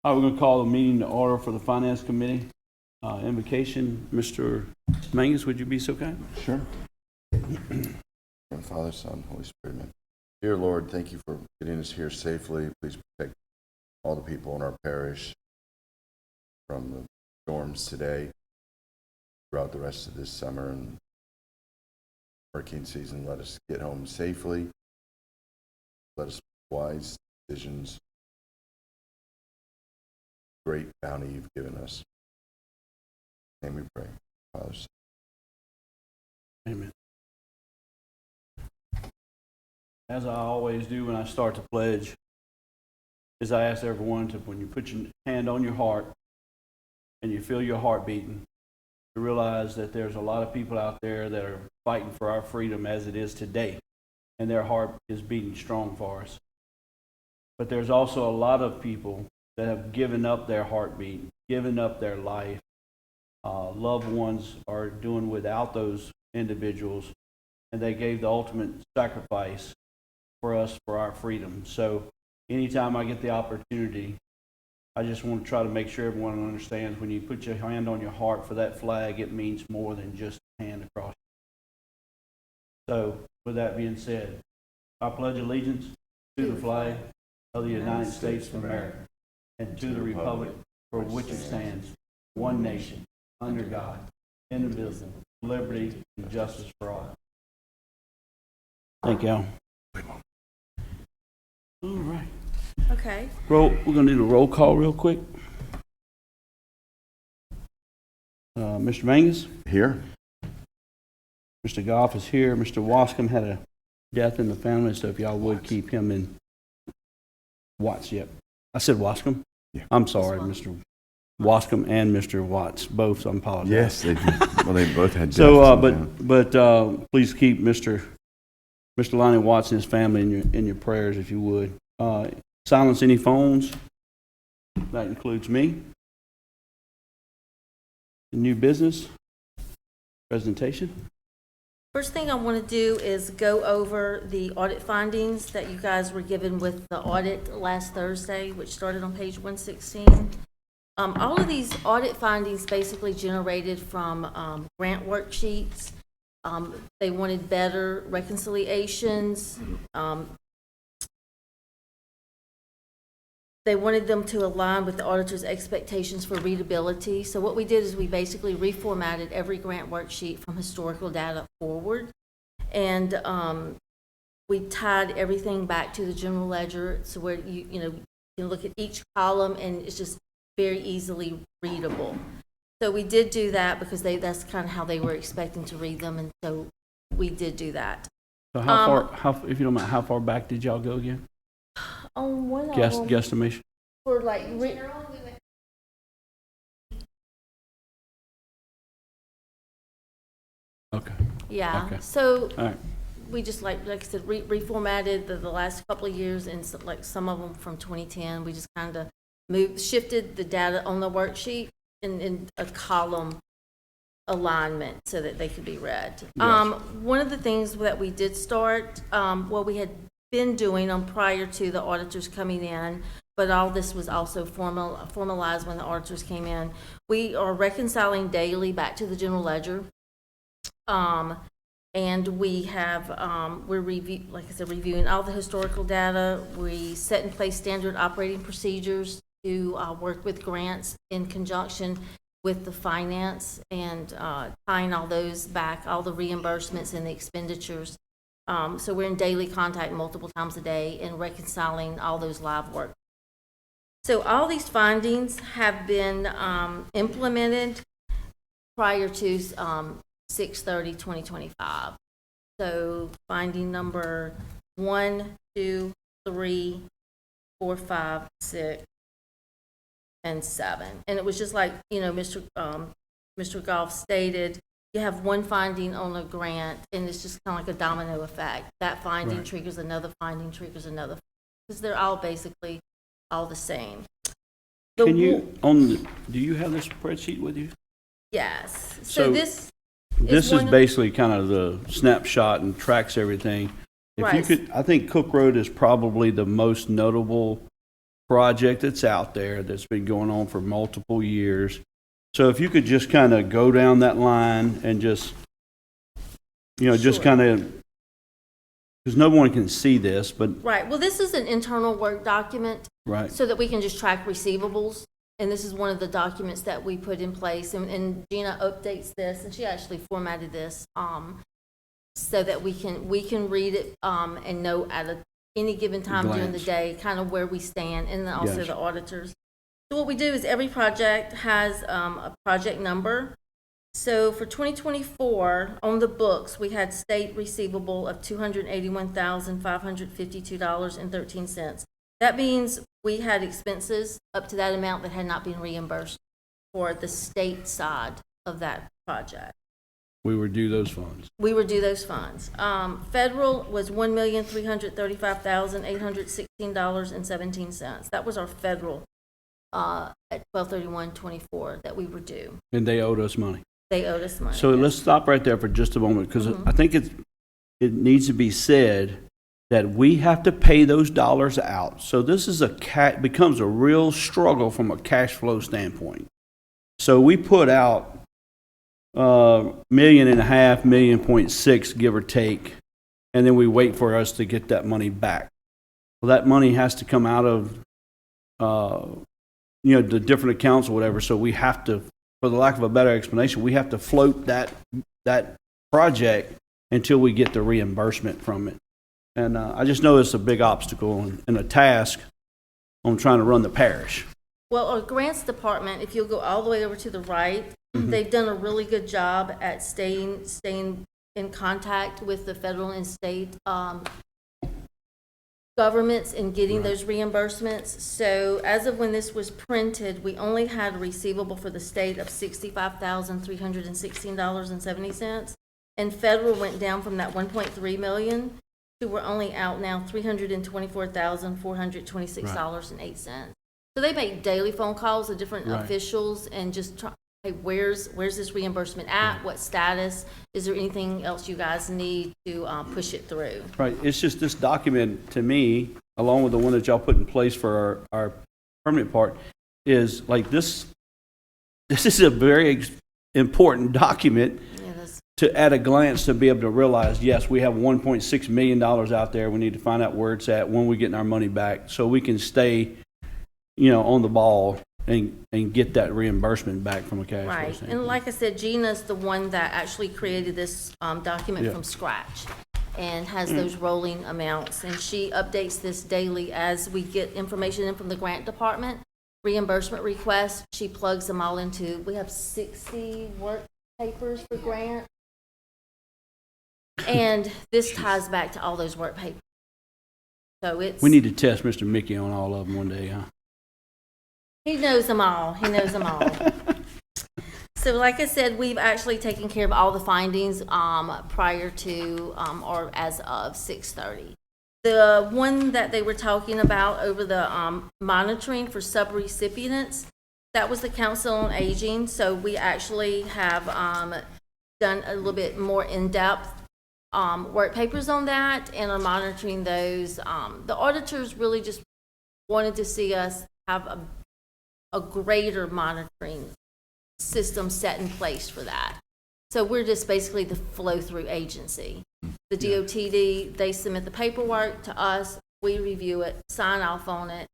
All right, we're going to call the meeting to order for the Finance Committee. Invocation, Mr. Mangus, would you be so kind? Sure. Father, Son, Holy Spirit, amen. Dear Lord, thank you for getting us here safely. Please protect all the people in our parish from the storms today, throughout the rest of this summer and hurricane season. Let us get home safely. Let us make wise decisions. Great bounty you've given us. In we pray, Father. Amen. As I always do when I start the pledge, is I ask everyone to, when you put your hand on your heart and you feel your heart beating, to realize that there's a lot of people out there that are fighting for our freedom as it is today, and their heart is beating strong for us. But there's also a lot of people that have given up their heartbeat, given up their life. Loved ones are doing without those individuals, and they gave the ultimate sacrifice for us, for our freedom. So anytime I get the opportunity, I just want to try to make sure everyone understands when you put your hand on your heart for that flag, it means more than just a hand across. So with that being said, I pledge allegiance to the flag of the United States of America and to the republic for which it stands, one nation, under God, indivisible, liberty and justice for all. Thank you. All right. Okay. We're going to do the roll call real quick. Mr. Mangus? Here. Mr. Goff is here. Mr. Wascom had a death in the family, so if y'all would keep him in Watts. Yep. I said Wascom? Yeah. I'm sorry, Mr. Wascom and Mr. Watts, both. I apologize. Yes, they did. Well, they both had deaths. So, but please keep Mr. Lonnie Watts and his family in your prayers, if you would. Silence any phones. That includes me. New business presentation. First thing I want to do is go over the audit findings that you guys were given with the audit last Thursday, which started on page 116. All of these audit findings basically generated from grant worksheets. They wanted better reconciliations. They wanted them to align with the auditor's expectations for readability. So what we did is we basically reformatted every grant worksheet from historical data forward. And we tied everything back to the general ledger, so where you can look at each column and it's just very easily readable. So we did do that because that's kind of how they were expecting to read them, and so we did do that. So how far, if you don't mind, how far back did y'all go again? On one of them, Guesstimation? for like Okay. yeah. Okay. So All right. we just like I said, reformatted the last couple of years, and so, like some of them from 2010. We just kind of shifted the data on the worksheet in a column alignment so that they could be read. Yes. One of the things that we did start, what we had been doing on prior to the auditors coming in, but all this was also formalized when the auditors came in. We are reconciling daily back to the general ledger. And we have, we're reviewing all the historical data. We set in place standard operating procedures to work with grants in conjunction with the finance and tying all those back, all the reimbursements and the expenditures. So we're in daily contact multiple times a day and reconciling all those live work. So all these findings have been implemented prior to 6/30/2025. So finding number 1, 2, 3, 4, 5, 6, and 7. And it was just like, Mr. Goff stated, you have one finding on a grant, and it's just kind of like a domino effect. That finding Right. triggers another finding, triggers another, because they're all basically all the same. Do you have this spreadsheet with you? Yes. So this is one of- basically kind of the snapshot and tracks everything. If you Right. could, I think Cook Road is probably the most notable project that's out there that's been going on for multiple years. So if you could just kind of go down that line and just, just Sure. kind of, because no one can see this, but, Right, well, this is an internal work document right, so that we can just track receivables. And this is one of the documents that we put in place, and Gina updates this, and she actually formatted this, so that we can read it, and know at any given time during the Glance. day, kind of where we stand, and then also Gotcha. the auditors. So what we do is every project has, a project number. So for 2024, on the books, we had state receivable of $281,552.13. That means we had expenses up to that amount that had not been reimbursed for the state side of that project. we would do those funds. We would do those funds. Federal was $1,335,816.17. That was our federal, at 12/31/24 that we were due. And they owed us money. They owed us money. So yes. let's stop right there for just a moment, because Mhm. I think it needs to be said that we have to pay those dollars out. So this is becomes a real struggle from a cash flow standpoint. So we put out $1.5 million, 1.6 million, give or take, and then we wait for us to get that money back. Well, that money has to come out of the different accounts or whatever. So we have to, for the lack of a better explanation, we have to float that project until we get the reimbursement from it. And I just know it's a big obstacle and a task on trying to run the parish. Well, our grants department, if you'll go all the way over to the right, Mm-hmm. they've done a really good job at staying in contact with the federal and state governments and getting Right. those reimbursements. So as of when this was printed, we only had a receivable for the state of $65,316.70. And federal went down from that 1.3 million to we're only out now $324,426.08. So they make daily phone calls to different Right. officials and just try, hey, where's this reimbursement at? What status? Is there anything else you guys need to push it through? Right, it's just this document, to me, along with the one that y'all put in place for our permanent part, is like this is a very important document Yeah, that's, to, at a glance, to be able to realize, yes, we have $1.6 million out there. We need to find out where it's at, when we're getting our money back, so we can stay, on the ball and get that reimbursement back from a cash flow right. standpoint. And like I said, Gina's the one that actually created this document Yeah. from scratch and has those rolling amounts. And she updates this daily as we get information in from the grant department. Reimbursement requests, she plugs them all into, we have 60 work papers for grant. And this ties back to all those work papers. So it's. We need to test Mr. Mickey on all of them one day, huh? He knows them all. He knows them all. So like I said, we've actually taken care of all the findings prior to or as of 6:30. The one that they were talking about over the monitoring for subrecipients, that was the Council on Aging. So we actually have done a little bit more in-depth work papers on that and are monitoring those. The auditors really just wanted to see us have a greater monitoring system set in place for that. So we're just basically the flow-through agency. The DOTD, they submit the paperwork to us, we review it, sign off on it,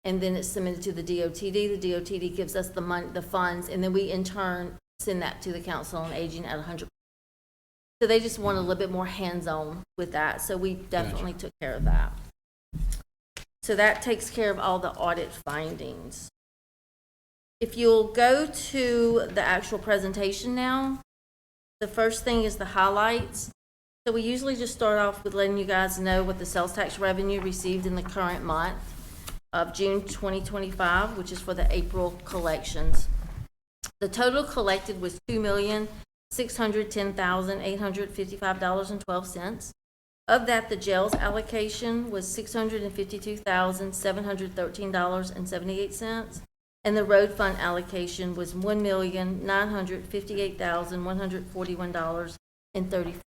and then it's submitted to the DOTD. The DOTD gives us the money, the funds, and then we in turn send that to the Council on Aging at 100%. So they just want a little bit more hands-on with that, so we definitely took care of that. So that takes care of all the audit findings. If you'll go to the actual presentation now, the first thing is the highlights. So we usually just start off with letting you guys know what the sales tax revenue received in the current month of June 2025, which is for the April collections. The total collected was $2,610,855.12. Of that, the jail's allocation was $652,713.78. And the road fund allocation was $1,958,141.30.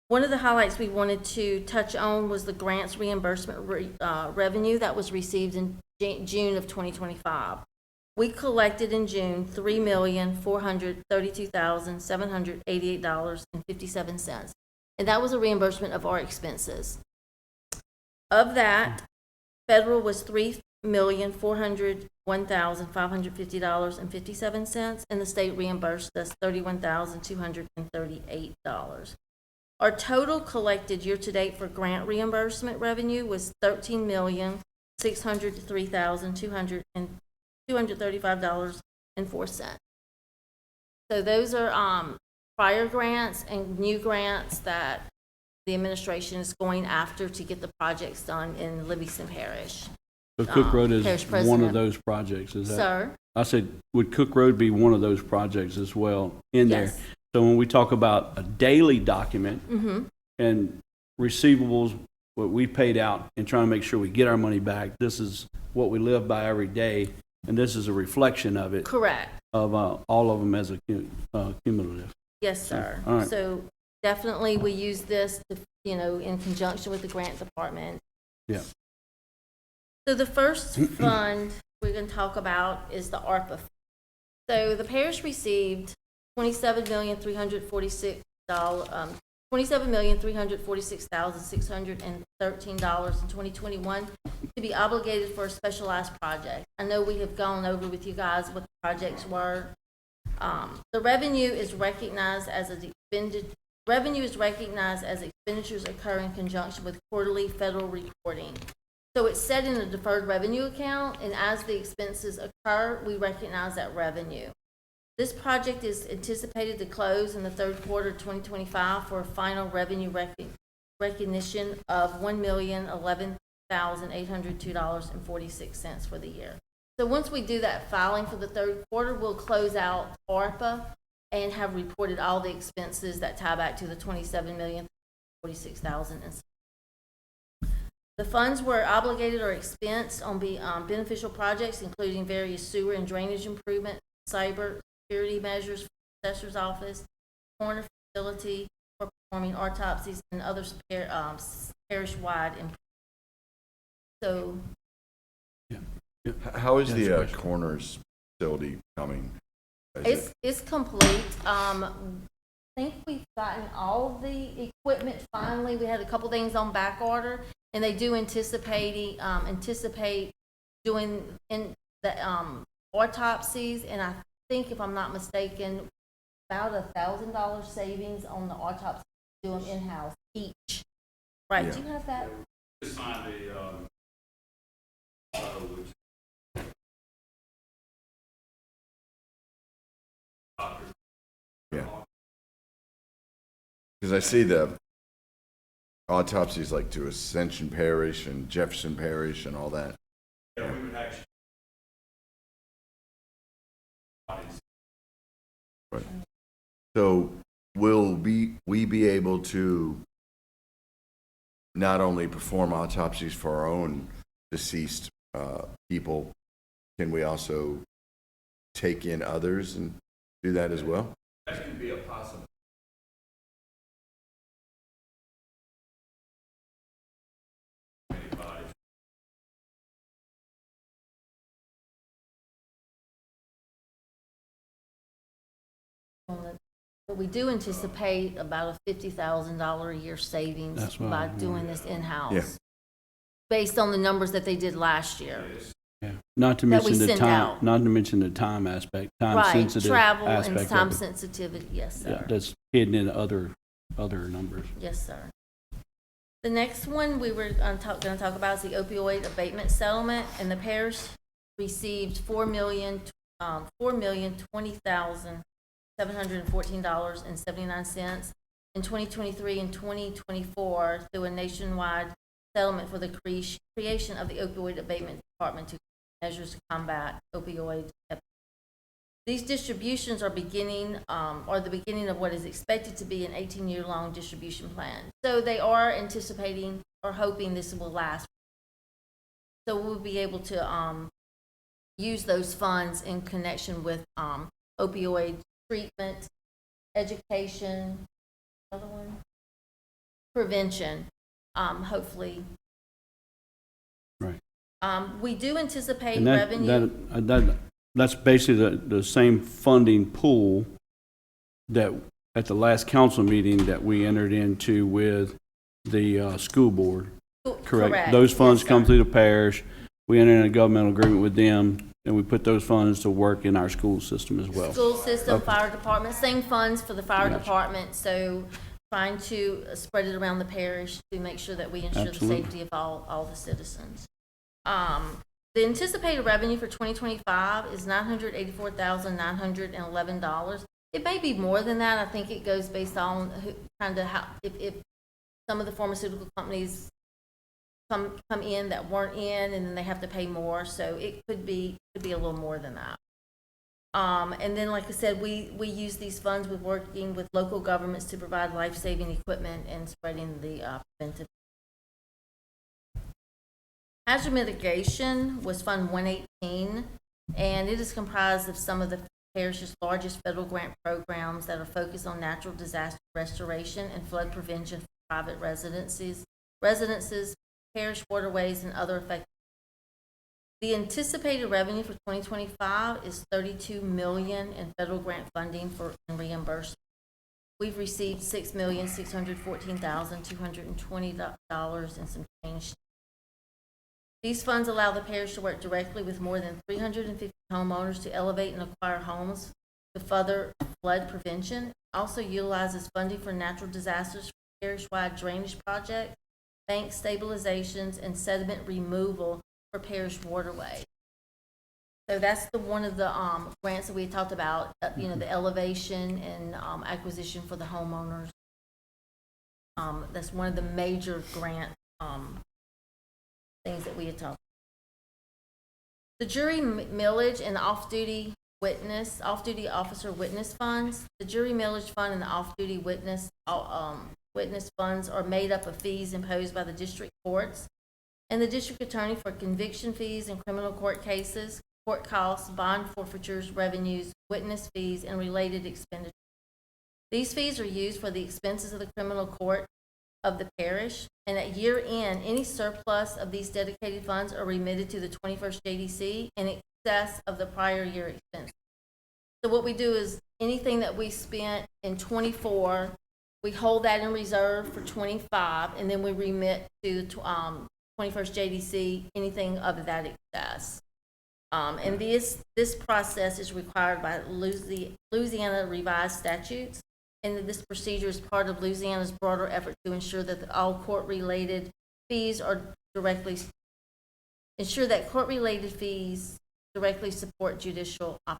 One of the highlights we wanted to touch on was the grants reimbursement revenue that was received in June of 2025. We collected in June $3,432,788.57, and that was a reimbursement of our expenses. Of that, federal was $3,401,550.57, and the state reimbursed us $31,238. Our total collected year-to-date for grant reimbursement revenue was $13,603,235.04. So those are prior grants and new grants that the administration is going after to get the projects done in Livingston Parish. So Cook Road is Parish one president. of those projects, is that? Sir? I said, would Cook Road be one of those projects as well in there? Yes. So when we talk about a daily document and receivables, what we paid out and trying to make sure we get our money back, this is what we live by every day, and this is a reflection of it, Correct. of all of them as a cumulative. Yes, sir. All right. So definitely we use this to, in conjunction with the grant department. Yeah. So the first fund we're going to talk about is the ARPA fund. So the parish received $27,346,613 in 2021 to be obligated for a specialized project. I know we have gone over with you guys what the projects were. The revenue is recognized as expenditures occur in conjunction with quarterly federal reporting. So it's set in a deferred revenue account, and as the expenses occur, we recognize that revenue. This project is anticipated to close in the third quarter of 2025 for a final revenue recognition of $1,011,802.46 for the year. So once we do that filing for the third quarter, we'll close out ARPA and have reported all the expenses that tie back to the $27,046,000. The funds were obligated or expensed on beneficial projects, including various sewer and drainage improvement, cyber security measures for the assessor's office, coroner facility for performing autopsies, and other parish-wide improvements. So, How is the That's coroner's facility coming? it's complete. I think we've gotten all the equipment finally. We had a couple things on back order, and they do anticipate doing in the autopsies, and I think, if I'm not mistaken, about $1,000 savings on the autopsy, do them in-house each. Right, Yeah. do you have that? Just signed Yeah. Because I see the autopsies like to Ascension Parish and Jefferson Parish and all that. Yeah, we would actually. Right. So will we be able to not only perform autopsies for our own deceased people, can we also take in others and do that as well? That can be a possibility. But we do anticipate about a $50,000 a year savings That's what by I'm doing wondering. this in-house. Yeah. Based on the numbers that they did last year. Yeah, not to That we mention the send time, out. not to mention the time aspect, time Right, sensitive travel and aspect time of it. sensitivity, yes, Yeah, sir. that's hidden in other numbers. Yes, sir. The next one we were going to talk about is the opioid abatement settlement, and the parish received $4,020,714.79 in 2023 and 2024 through a nationwide settlement for the creation of the opioid abatement department to measures to combat opioid epidemic. These distributions are the beginning of what is expected to be an 18-year-long distribution plan. So they are anticipating or hoping this will last. So we'll be able to use those funds in connection with opioid treatment, education, another one, prevention, hopefully. Right. We do anticipate And revenue. that's basically the same funding pool that at the last council meeting that we entered into with the school board. Correct. Those funds Yes, come sir. through the parish. We enter in a governmental agreement with them, and we put those funds to work in our school system as well. School system, Okay. fire department, same funds for the fire Gotcha. department, so trying to spread it around the parish to make sure that we ensure the Absolutely. safety of all the citizens. The anticipated revenue for 2025 is $984,911. It may be more than that. I think it goes based on kind of how, if some of the pharmaceutical companies come in that weren't in, and then they have to pay more, so it could be a little more than that. And then, like I said, we use these funds with working with local governments to provide life-saving equipment and spreading the preventive. Hazard mitigation was Fund 118, and it is comprised of some of the parish's largest federal grant programs that are focused on natural disaster restoration and flood prevention for private residences, parish waterways, and other affected. The anticipated revenue for 2025 is $32 million in federal grant funding for reimbursement. We've received $6,614,220 and some change. These funds allow the parish to work directly with more than 350 homeowners to elevate and acquire homes to further flood prevention. Also utilizes funding for natural disasters for parish-wide drainage projects, bank stabilizations, and sediment removal for parish waterways. So that's one of the grants that we had talked about, the elevation and acquisition for the homeowners. That's one of the major grant things that we had talked about. The jury millage and the off-duty officer witness funds. The jury millage fund and the off-duty witness funds are made up of fees imposed by the district courts and the district attorney for conviction fees in criminal court cases, court costs, bond forfeitures, revenues, witness fees, and related expenditures. These fees are used for the expenses of the criminal court of the parish, and at year end, any surplus of these dedicated funds are remitted to the 21st JDC in excess of the prior year expenses. So what we do is anything that we spent in 24, we hold that in reserve for 25, and then we remit to the 21st JDC anything of that excess. And this process is required by Louisiana revised statutes, and this procedure is part of Louisiana's broader effort to ensure that all court-related fees are directly support judicial operations.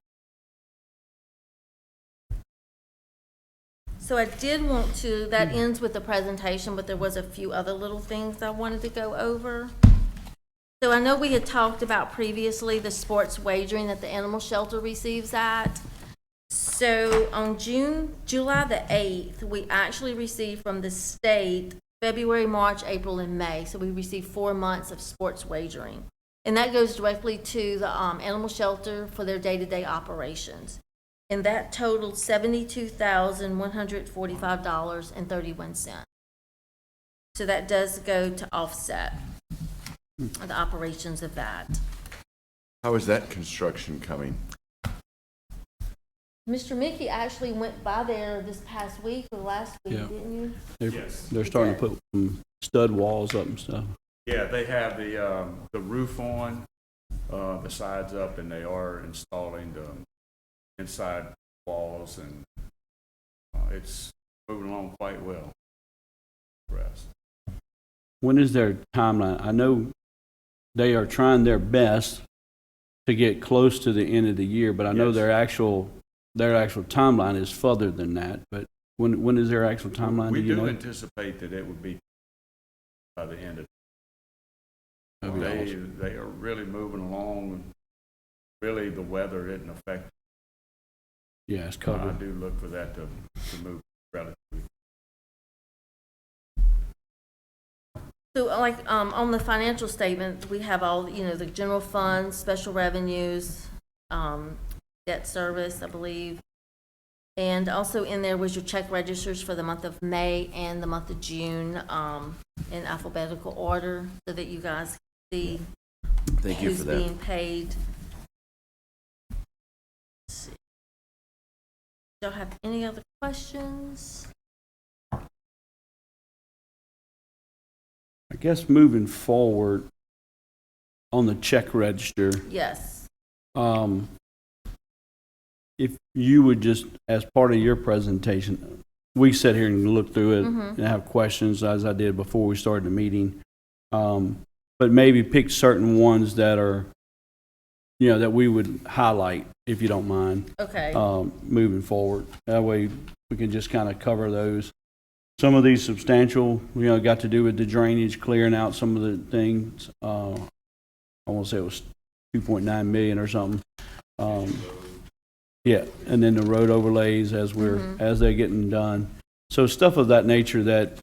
So I did want to, that ends with the presentation, but there was a few other little things I wanted to go over. So I know we had talked about previously the sports wagering that the animal shelter receives at. So on July the 8th, we actually received from the state February, March, April, and May. So we received 4 months of sports wagering. And that goes directly to the animal shelter for their day-to-day operations. And that totaled $72,145.31. So that does go to offset the operations of that. How is that construction coming? Mr. Mickey actually went by there this past week or last week, Yeah. didn't you? They're starting to put some stud walls up and stuff. Yeah, they have the roof on, the sides up, and they are installing the inside walls, and it's moving along quite well. Rest. When is their timeline? I know they are trying their best to get close to the end of the year, but I know Yes. their actual timeline is further than that. But when is their actual timeline? We do you do know? anticipate that it would be by the end of That'd be awesome. They are really moving along. Really, the weather isn't affected. Yeah, it's I covered. do look for that to move relatively. So like on the financial statement, we have all, the general funds, special revenues, debt service, I believe. And also in there was your check registers for the month of May and the month of June, in alphabetical order, so that you guys see Thank you who's for that. being paid. Let's see. Y'all have any other questions? I guess moving forward on the check register, Yes. if you would just, as part of your presentation, we sit here and look through it and have questions, as I did before we started the meeting. But maybe pick certain ones that are, that we would highlight, if you don't mind, Okay. moving forward. That way, we can just kind of cover those. Some of these substantial, got to do with the drainage, clearing out some of the things. I want to say it was 2.9 million or something. Yeah, and then the road overlays as they're getting done. So stuff of that nature that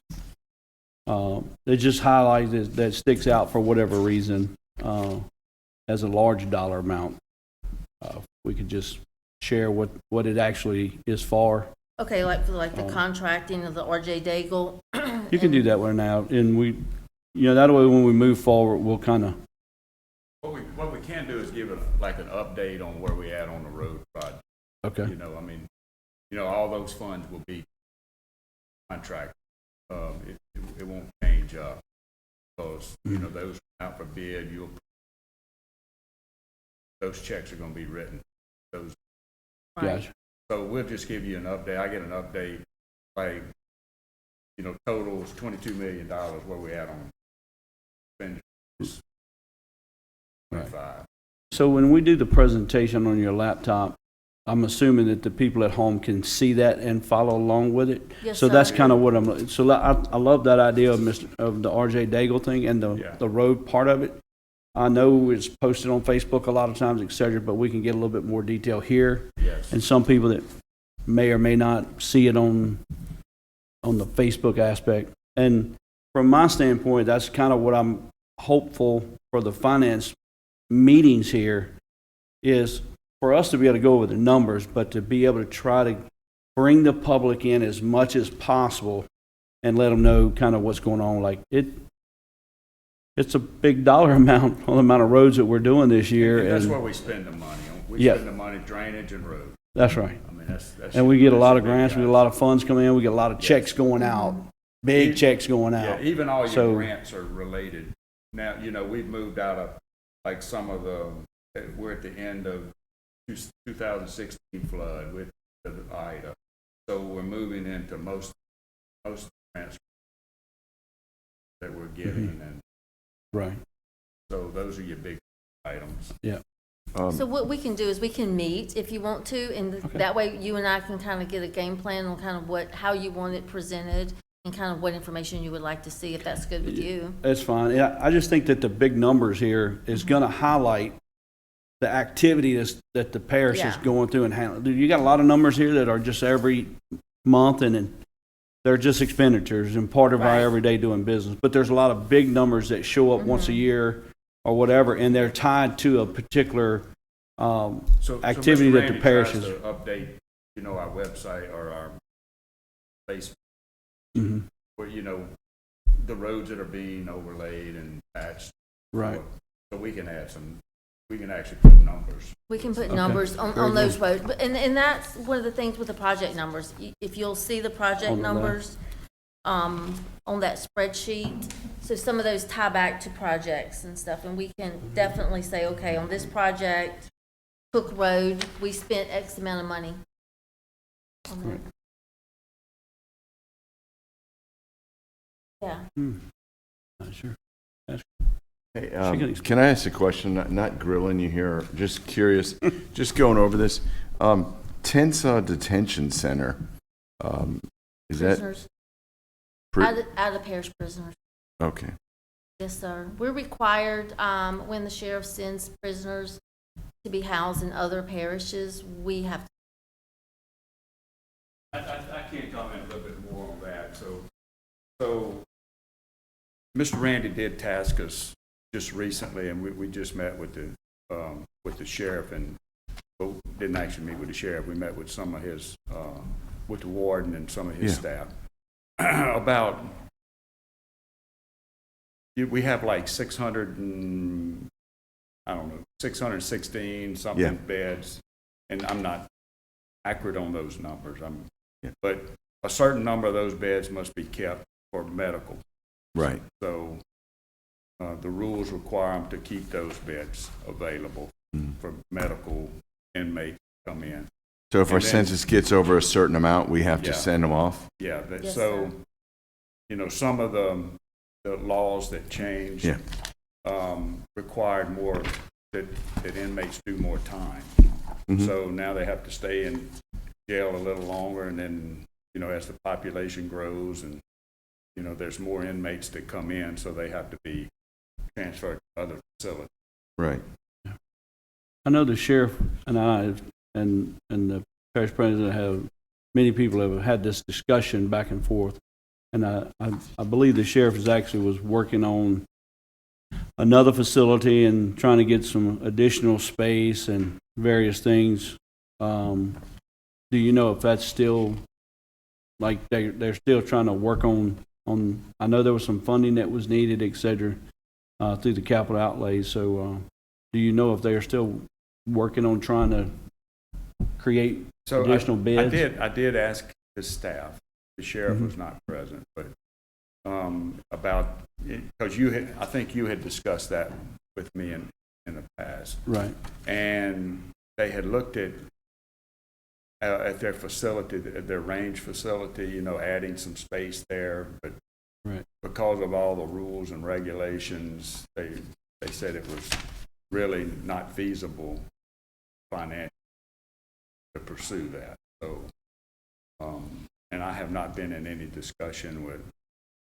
just highlights that sticks out for whatever reason as a large dollar amount. We could just share what it actually is for. Okay, like for the contracting of the RJ Daigle. You can do that one now, and we, that way when we move forward, we'll kind of. What we can do is give it like an update on where we at on the road project. Okay. All those funds will be contract. It won't change up because, those out for bid, those checks are going to be written. Those. Gotcha. So we'll just give you an update. I get an update, like, totals $22 million where we at on expenditures. 25. So when we do the presentation on your laptop, I'm assuming that the people at home can see that and follow along with it. Yes, so sir. that's kind of what I'm. So I love that idea of the RJ Daigle thing and the road part of it. I know it's posted on Facebook a lot of times, et cetera, but we can get a little bit more detail here. Yes. And some people that may or may not see it on the Facebook aspect. And from my standpoint, that's kind of what I'm hopeful for the finance meetings here is for us to be able to go over the numbers, but to be able to try to bring the public in as much as possible and let them know kind of what's going on. Like it's a big dollar amount on the amount of roads that we're doing this year. And that's and where we spend the money on. We spend the money drainage and road. That's right. I mean, that's And we get a lot of big grants, we get a lot of funds coming in, we get a lot of checks going out, big checks going out. Yeah, even all your So- grants are related. Now, we've moved out of, like, some of we're at the end of 2016 flood with the Ida. So we're moving into most grants that we're getting, and Right. so those are your big items. Yeah. So what we can do is we can meet if you want to, and that way you and I can kind of get a game plan on kind of how you want it presented and kind of what information you would like to see, if that's good with you. That's fine. Yeah, I just think that the big numbers here is going to highlight the activity that the parish is Yeah. going through and handling. You got a lot of numbers here that are just every month, and then they're just expenditures and part of our Right. everyday doing business. But there's a lot of big numbers that show up once a year or whatever, and they're tied to a particular So activity Mr. that Randy the parish tries is. to update, our website or our Facebook, Mhm. where, the roads that are being overlaid and patched. Right. So we can actually put numbers. We can put Okay. numbers Very on those good. roads, but, and that's one of the things with the project numbers. If you'll see the project On the left. numbers, on that spreadsheet, so some of those tie back to projects and stuff, and we can definitely say, okay, on this project, Cook Road, we spent X amount of money on that. Right. Yeah. Not sure. Hey, She can explain. can I ask a question? Not grilling you here, just curious, just going over this. Tensaw Detention Center, is that? Prisoners, pri- out of parish prisoners. Okay. Yes, sir. We're required, when the sheriff sends prisoners to be housed in other parishes, we have to. I can comment a little bit more on that. So Mr. Randy did task us just recently, and we just met with the sheriff, and but didn't actually meet with the sheriff. We met with some of his, with the warden and some of his staff. About, we have like 616 something beds, and I'm not accurate on those numbers. But a certain number of those beds must be kept for medical. Right. So the rules require them to keep those beds available for medical inmates to come in. So if our census gets over a certain amount, we have to send them off? Yeah, Yes, so, sir. you know, some of the laws that changed required more, that inmates do more time. So now they have to stay in jail a little longer, and then, you know, as the population grows and, you know, there's more inmates that come in, so they have to be transferred to other facilities. Right. I know the sheriff and I and the parish president many people have had this discussion back and forth. And I believe the sheriff was working on another facility and trying to get some additional space and various things. Do you know if that's still, like, they're still trying to work on, I know there was some funding that was needed, et cetera, through the capital outlay. So do you know if they're still working on trying to create additional beds? I did ask the staff. The sheriff was not present, but about, because I think you had discussed that with me in the past. Right. And they had looked at their facility, their range facility, you know, adding some space there, but because of all the rules and regulations, they said it was really not feasible financially to pursue that. So, and I have not been in any discussion with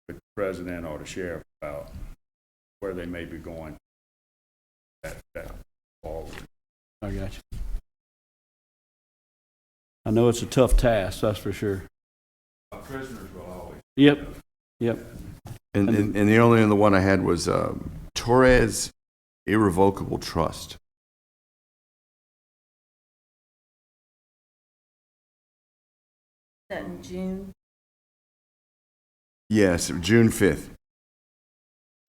the president or the sheriff about where they may be going that forward. I got you. I know it's a tough task, that's for sure. Prisoners will always. Yep. And the only other one I had was Torres Irrevocable Trust. That in June. Yes, June 5th.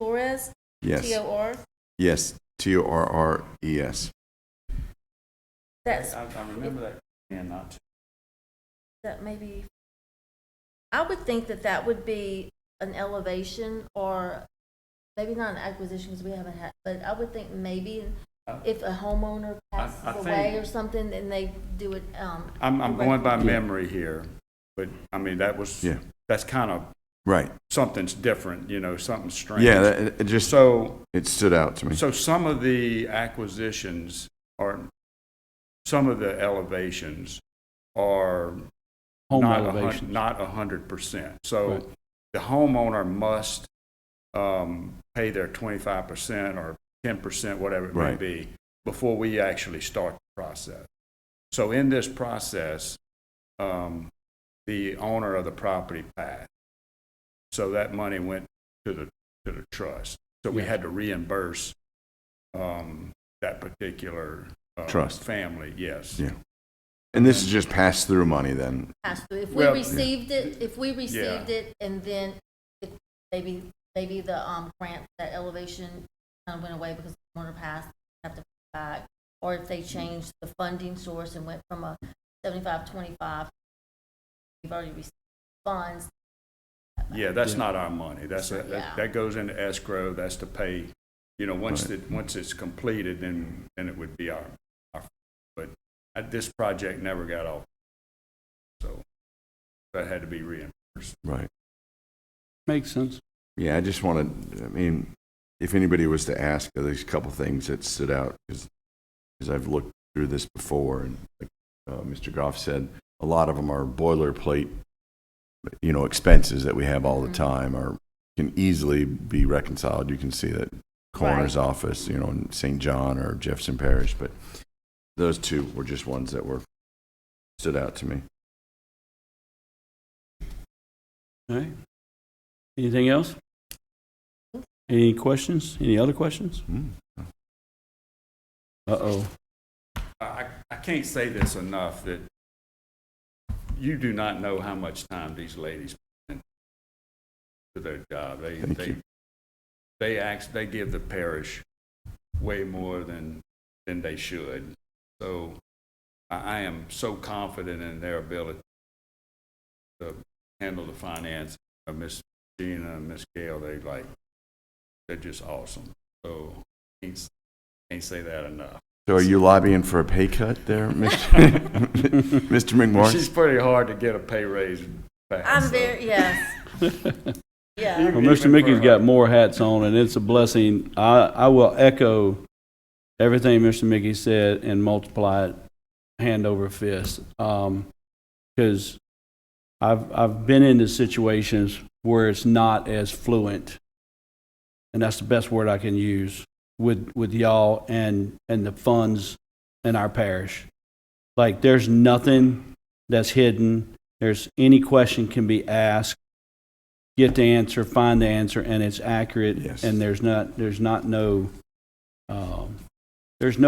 Torres? Yes. T-O-R? Yes, Torres. That's, I remember that. And not. that maybe, I would think that would be an elevation, or maybe not an acquisition because we haven't had, but I would think maybe if a homeowner passes I away think- or something, then they do it. I'm going by memory here, but I mean, that's kind of Right. something's different, you know, something strange. Yeah, it just it stood out to me. So some of the acquisitions or some of the elevations are Home not elevations. not 100%. So Right. the homeowner must pay their 25% or 10%, whatever it may Right. be, before we actually start the process. So in this process, the owner of the property passed. So that money went to the trust. So we had to reimburse that particular Trust. family. Yes. Yeah. And this is just pass-through money then? Pass through. If Well, we received it, and then maybe the grant, that elevation kind of went away because the owner passed, have to pay back. Or if they changed the funding source and went from a 75-25, we've already received funds. Yeah, that's not our money. Yeah. That goes into escrow. That's to pay, you know, once it's completed, then it would be our. But this project never got off, so that had to be reimbursed. Right. Makes sense. Yeah, I just wanted, I mean, if anybody was to ask, there's a couple things that stood out because I've looked through this before, and like Mr. Goff said, a lot of them are boilerplate, you know, expenses that we have all the time can easily be reconciled. You can see that coroner's office, you know, in St. John or Jefferson Parish, but those two were just ones that stood out to me. All right. Anything else? Any questions? Any other questions? Uh-oh. I can't say this enough, that you do not know how much time these ladies put into their job. They give the parish way more than they should. So I am so confident in their ability to handle the finance. Miss Gina and Miss Gail, they're just awesome. So can't say that enough. So are you lobbying for a pay cut there, Mr. Mr. McMorris? She's pretty hard to get a pay raise fast. I'm very, yes. Yeah. Well, Mr. Mickey's got more hats on, and it's a blessing. I will echo everything Mr. Mickey said and multiply it hand over fist. Because I've been into situations where it's not as fluent, and that's the best word I can use, with y'all and the funds in our parish. Like, there's nothing that's hidden. There's any question can be asked, get the answer, find the answer, and it's accurate. Yes. And there's no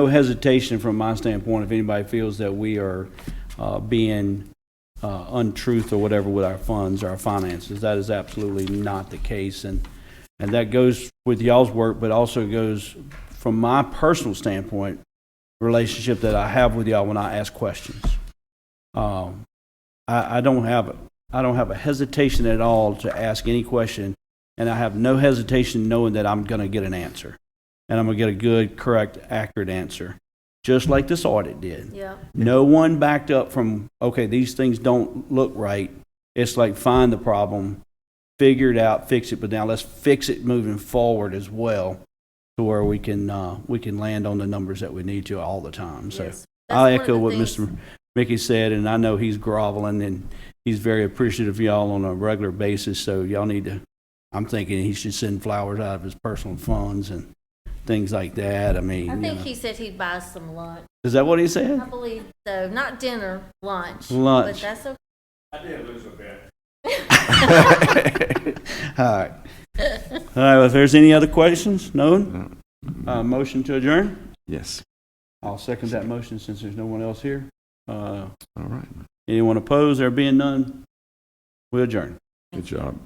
hesitation from my standpoint if anybody feels that we are being untruth or whatever with our funds, our finances. That is absolutely not the case, and that goes with y'all's work, but also goes from my personal standpoint, relationship that I have with y'all when I ask questions. I don't have a hesitation at all to ask any question, and I have no hesitation knowing that I'm going to get an answer, and I'm going to get a good, correct, accurate answer, just like this audit did. Yeah. No one backed up from, okay, these things don't look right. It's like, find the problem, figure it out, fix it, but now let's fix it moving forward as well, to where we can land on the numbers that we need to all the time. So Yes. I'll That's one of echo the what things- Mr. Mickey said, and I know he's groveling and he's very appreciative of y'all on a regular basis. So y'all need to, I'm thinking he should send flowers out of his personal funds and things like that. I mean, I you think know. he said he'd buy some lunch. Is that what he said? I believe so. Not dinner, lunch. Lunch. But that's okay. I did lose a bet. All right. All right, well, if there's any other questions, no? Motion to adjourn? Yes. I'll second that motion since there's no one else here. All right. Anyone opposed? There being none, we adjourn. Good job.